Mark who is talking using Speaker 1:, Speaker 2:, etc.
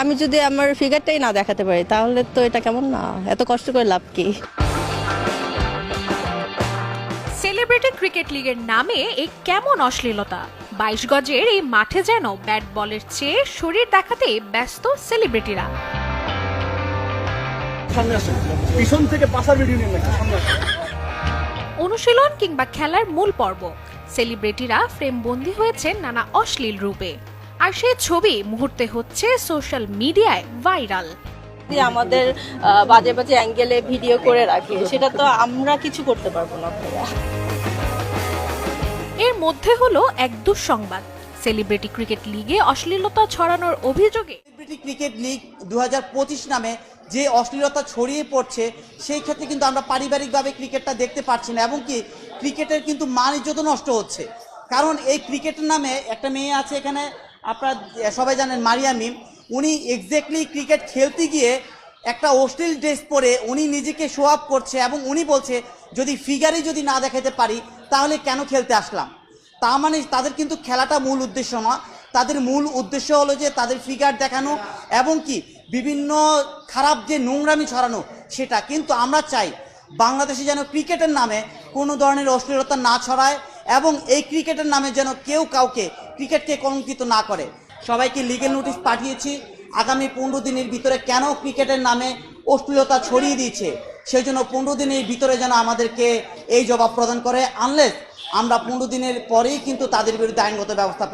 Speaker 1: আমি যদি আমার ফিগারটাই না দেখাতে পারি তাহলে তো এটা কেমন না, এত কষ্ট করে লাভ কি?
Speaker 2: সেলিব্রিটি ক্রিকেট লিগের নামে এই কেমন অশ্লীলতা! 22 গজের এই মাঠে যেন ব্যাট বলের চেয়ে শরীর দেখাতে ব্যস্ত সেলিব্রিটিরা।
Speaker 3: পিছন থেকে পাশার ভিডিও নিয়ে নাকি সামনে আসুন।
Speaker 2: অনুশীলন কিংবা খেলার মূল পর্ব, সেলিব্রিটিরা ফ্রেমবন্দি হয়েছে নানা অশ্লীল রূপে, আর সেই ছবি মুহূর্তে হচ্ছে সোশ্যাল মিডিয়ায় ভাইরাল।
Speaker 1: আমাদের বাজে বাজে অ্যাঙ্গেলে ভিডিও করে রাখে, সেটা তো আমরা কিছু করতে পারবো না।
Speaker 2: এর মধ্যে হলো এক দুঃসংবাদ, সেলিব্রিটি ক্রিকেট লিগে অশ্লীলতা ছড়ানোর অভিযোগে
Speaker 4: সেলিব্রিটি ক্রিকেট লিগ 2025 নামে যে অশ্লীলতা ছড়িয়ে পড়ছে, সেই ক্ষেত্রে কিন্তু আমরা পারিবারিকভাবে ক্রিকেটটা দেখতে পাচ্ছি না, এবং কি ক্রিকেটের কিন্তু মান ইজ্জত নষ্ট হচ্ছে। কারণ এই ক্রিকেটের নামে একটা মেয়ে আছে এখানে, আপনারা সবাই জানেন, মারিয়া মিম। উনি এক্স্যাক্টলি ক্রিকেট খেলতে গিয়ে একটা অশ্লীল ড্রেস পরে উনি নিজেকে শো আপ করছে, এবং উনি বলছে যদি ফিগারই যদি না দেখাতে পারি তাহলে কেন খেলতে আসলাম। তা মানে তাদের কিন্তু খেলাটা মূল উদ্দেশ্য না, তাদের মূল উদ্দেশ্য হলো যে তাদের ফিগার দেখানো এবং কি বিভিন্ন খারাপ যে নোংরামি ছড়ানো সেটা। কিন্তু আমরা চাই বাংলাদেশে যেন ক্রিকেটের নামে কোনো ধরনের অশ্লীলতা না ছড়ায়, এবং এই ক্রিকেটের নামে যেন কেউ কাউকে ক্রিকেটকে কলঙ্কিত না করে। সবাইকে লিগ্যাল নোটিশ পাঠিয়েছি, আগামী 15 দিনের ভিতরে কেন ক্রিকেটের নামে অশ্লীলতা ছড়িয়ে দিয়েছে সেই জন্য 15 দিনের ভিতরে যেন আমাদেরকে এই জবাব প্রদান করে। আনলেস আমরা 15 দিনের পরেই কিন্তু তাদের বিরুদ্ধে আইনগত ব্যবস্থা